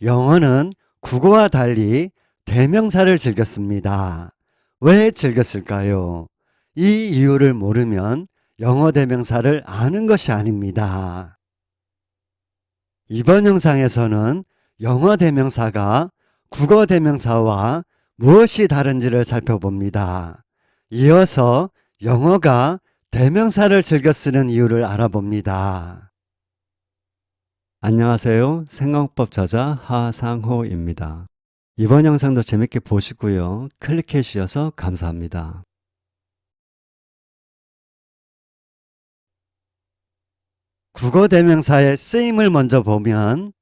영어는 국어와 달리 대명사를 즐겼습니다. 왜 즐겼을까요? 이 이유를 모르면 영어 대명사를 아는 것이 아닙니다. 이번 영상에서는 영어 대명사가 국어 대명사와 무엇이 다른지를 살펴봅니다. 이어서 영어가 대명사를 즐겨 쓰는 이유를 알아봅니다. 안녕하세요. 생각법 저자 하상호입니다. 이번 영상도 재밌게 보시고요. 클릭해 주셔서 감사합니다. 국어 대명사의 쓰임을 먼저 보면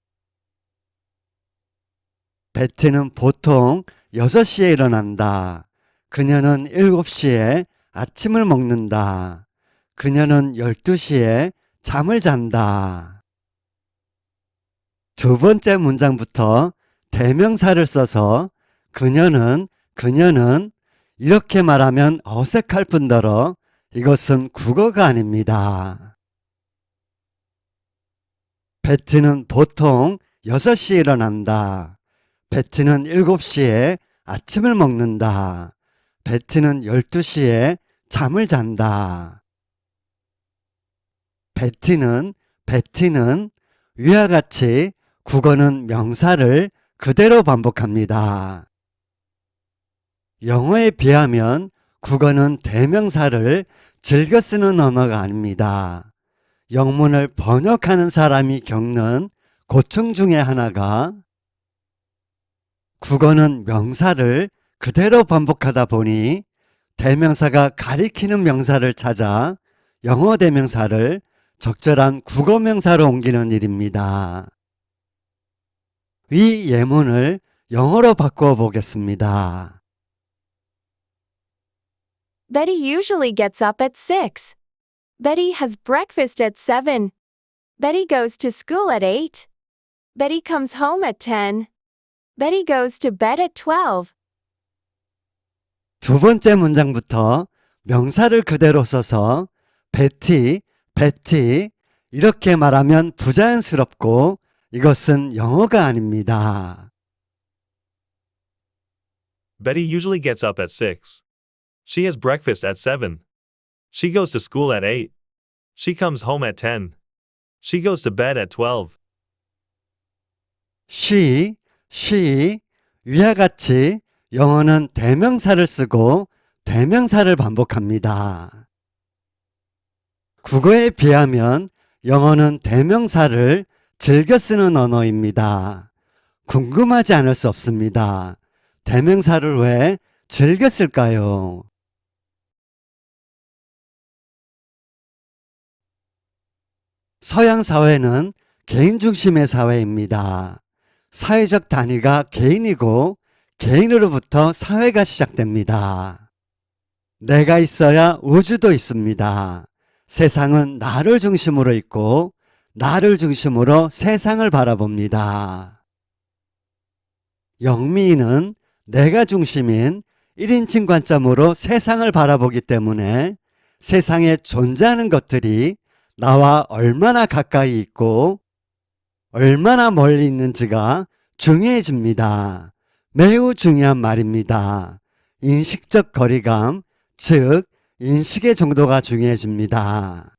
베티는 보통 6시에 일어난다. 그녀는 7시에 아침을 먹는다. 그녀는 12시에 잠을 잔다. 두 번째 문장부터 대명사를 써서 그녀는 이렇게 말하면 어색할 뿐더러 이것은 국어가 아닙니다. 베티는 보통 6시에 일어난다. 베티는 7시에 아침을 먹는다. 베티는 12시에 잠을 잔다. 베티는 위와 같이 국어는 명사를 그대로 반복합니다. 영어에 비하면 국어는 대명사를 즐겨 쓰는 언어가 아닙니다. 영문을 번역하는 사람이 겪는 고충 중에 하나가 국어는 명사를 그대로 반복하다 보니 대명사가 가리키는 명사를 찾아 영어 대명사를 적절한 국어 명사로 옮기는 일입니다. 위 예문을 영어로 바꾸어 보겠습니다. Betty usually gets up at 6. Betty has breakfast at 7. Betty goes to school at 8. Betty comes home at 10. Betty goes to bed at 12. 두 번째 문장부터 명사를 그대로 써서 베티 이렇게 말하면 부자연스럽고 이것은 영어가 아닙니다. Betty usually gets up at 6. She has breakfast at 7. She goes to school at 8. She comes home at 10. She goes to bed at 12. she 위와 같이 영어는 대명사를 쓰고 대명사를 반복합니다. 국어에 비하면 영어는 대명사를 즐겨 쓰는 언어입니다. 궁금하지 않을 수 없습니다. 대명사를 왜 즐겨 쓸까요? 서양 사회는 개인 중심의 사회입니다. 사회적 단위가 개인이고 개인으로부터 사회가 시작됩니다. 내가 있어야 우주도 있습니다. 세상은 나를 중심으로 있고 나를 중심으로 세상을 바라봅니다. 영미인은 내가 중심인 1인칭 관점으로 세상을 바라보기 때문에 세상에 존재하는 것들이 나와 얼마나 가까이 있고 얼마나 멀리 있는지가 중요해집니다. 매우 중요한 말입니다. 인식적 거리감, 즉 인식의 정도가 중요해집니다.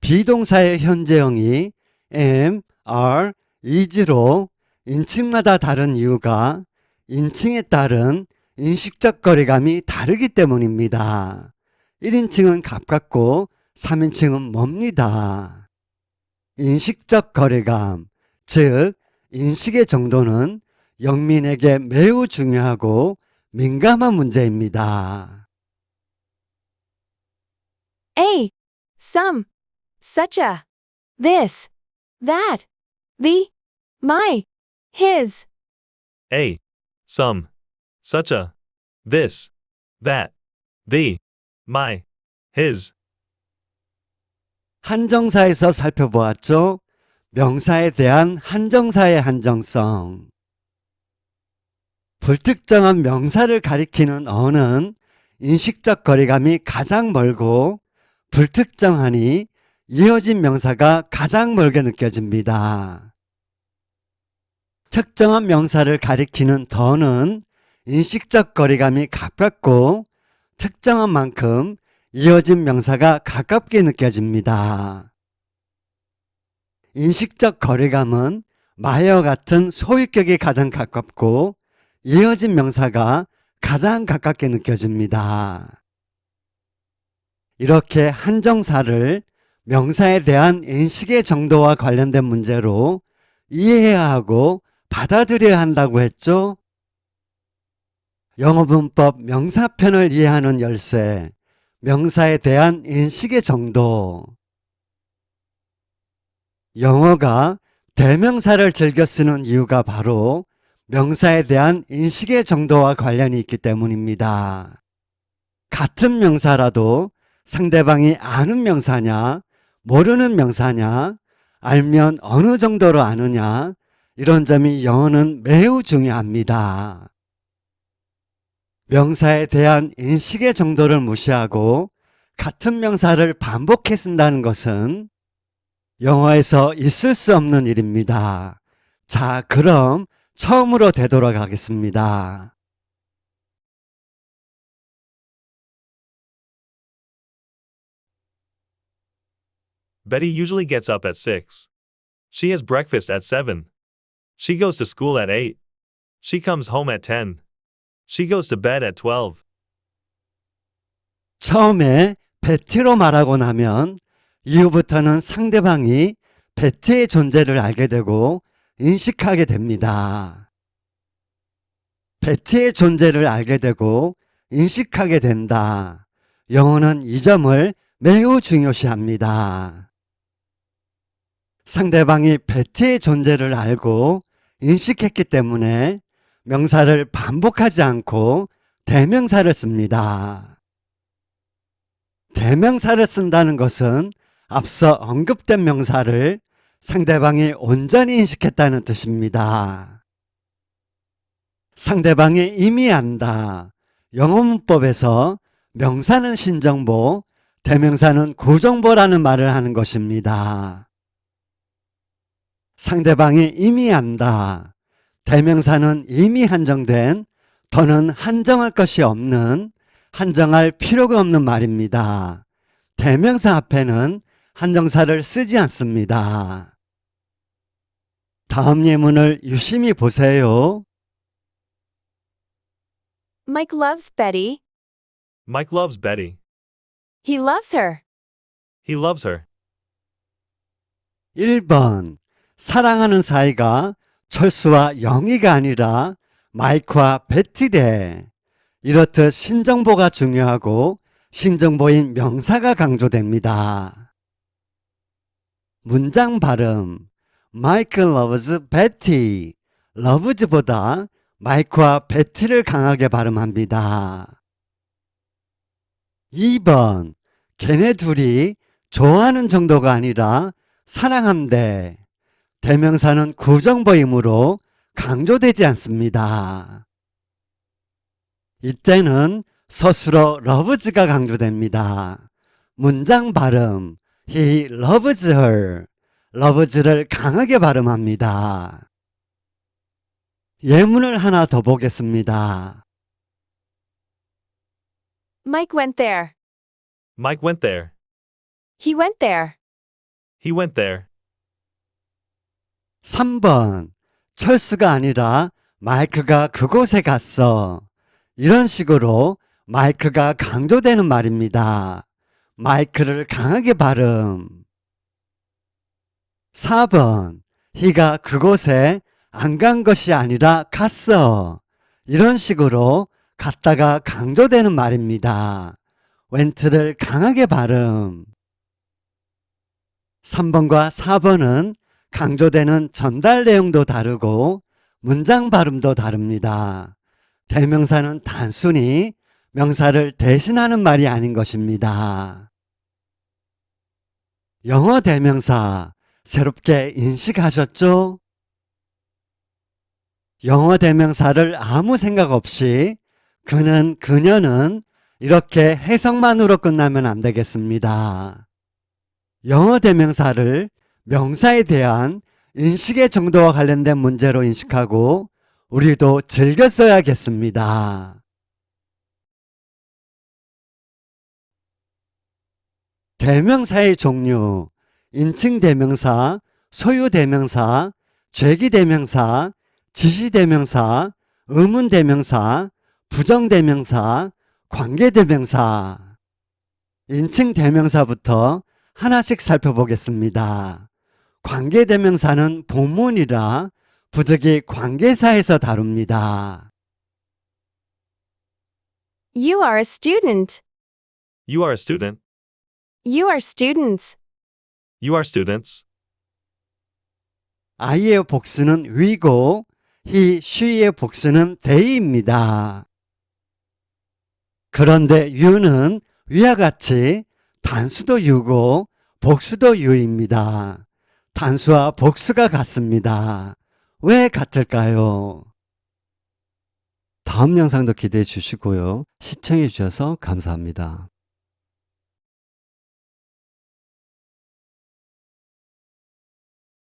비동사의 현재형이 am, are, is로 인칭마다 다른 이유가 인칭에 따른 인식적 거리감이 다르기 때문입니다. 1인칭은 가깝고 3인칭은 멉니다. 인식적 거리감, 즉 인식의 정도는 영민에게 매우 중요하고 민감한 문제입니다. A. Some. Such a. This. That. The. My. His. A. Some. Such a. This. That. The. My. His. 한정사에서 살펴보았죠. 명사에 대한 한정사의 한정성. 불특정한 명사를 가리키는 어는 인식적 거리감이 가장 멀고 불특정하니 이어진 명사가 가장 멀게 느껴집니다. 특정한 명사를 가리키는 더는 인식적 거리감이 가깝고 특정한 만큼 이어진 명사가 가깝게 느껴집니다. 인식적 거리감은 마이와 같은 소유격이 가장 가깝고 이어진 명사가 가장 가깝게 느껴집니다. 이렇게 한정사를 명사에 대한 인식의 정도와 관련된 문제로 이해해야 하고 받아들여야 한다고 했죠? 영어문법 명사편을 이해하는 열쇠, 명사에 대한 인식의 정도. 영어가 대명사를 즐겨 쓰는 이유가 바로 명사에 대한 인식의 정도와 관련이 있기 때문입니다. 같은 명사라도 상대방이 아는 명사냐, 모르는 명사냐, 알면 어느 정도로 아느냐, 이런 점이 영어는 매우 중요합니다. 명사에 대한 인식의 정도를 무시하고 같은 명사를 반복해 쓴다는 것은 영어에서 있을 수 없는 일입니다. 자, 그럼 처음으로 되돌아가겠습니다. Betty usually gets up at 6. She has breakfast at 7. She goes to school at 8. She comes home at 10. She goes to bed at 12. 처음에 베티로 말하고 나면 이후부터는 상대방이 베티의 존재를 알게 되고 인식하게 됩니다. 베티의 존재를 알게 되고 인식하게 된다. 영어는 이 점을 매우 중요시합니다. 상대방이 베티의 존재를 알고 인식했기 때문에 명사를 반복하지 않고 대명사를 씁니다. 대명사를 쓴다는 것은 앞서 언급된 명사를 상대방이 온전히 인식했다는 뜻입니다. 상대방이 이미 안다. 영어 문법에서 명사는 신정보, 대명사는 구정보라는 말을 하는 것입니다. 상대방이 이미 안다. 대명사는 이미 한정된, 더는 한정할 것이 없는, 한정할 필요가 없는 말입니다. 대명사 앞에는 한정사를 쓰지 않습니다. 다음 예문을 유심히 보세요. Mike loves Betty. Mike loves Betty. He loves her. He loves her. 1번 사랑하는 사이가 철수와 영희가 아니라 마이크와 베티래. 이렇듯 신정보가 중요하고 신정보인 명사가 강조됩니다. 문장 발음 Mike loves Betty. loves보다 마이크와 베티를 강하게 발음합니다. 2번 걔네 둘이 좋아하는 정도가 아니라 사랑한대. 대명사는 구정보이므로 강조되지 않습니다. 이때는 서술어 loves가 강조됩니다. 문장 발음 He loves her. loves를 강하게 발음합니다. 예문을 하나 더 보겠습니다. Mike went there. Mike went there. He went there. He went there. 3번 철수가 아니라 마이크가 그곳에 갔어. 이런 식으로 마이크가 강조되는 말입니다. 마이크를 강하게 발음. 4번 he가 그곳에 안 간 것이 아니라 갔어. 이런 식으로 갔다가 강조되는 말입니다. went를 강하게 발음. 3번과 4번은 강조되는 전달 내용도 다르고 문장 발음도 다릅니다. 대명사는 단순히 명사를 대신하는 말이 아닌 것입니다. 영어 대명사 새롭게 인식하셨죠? 영어 대명사를 아무 생각 없이 그는, 그녀는 이렇게 해석만으로 끝나면 안 되겠습니다. 영어 대명사를 명사에 대한 인식의 정도와 관련된 문제로 인식하고 우리도 즐겨 써야겠습니다. 대명사의 종류, 인칭대명사, 소유대명사, 죄기대명사, 지시대명사, 의문대명사, 부정대명사, 관계대명사. 인칭대명사부터 하나씩 살펴보겠습니다. 관계대명사는 본문이라 부득이 관계사에서 다룹니다. You are a student. You are a student. You are students. You are students. I의 복수는 we고 he, she의 복수는 they입니다. 그런데 you는 위와 같이 단수도 you고 복수도 you입니다. 단수와 복수가 같습니다. 왜 같을까요? 다음 영상도 기대해 주시고요. 시청해 주셔서 감사합니다.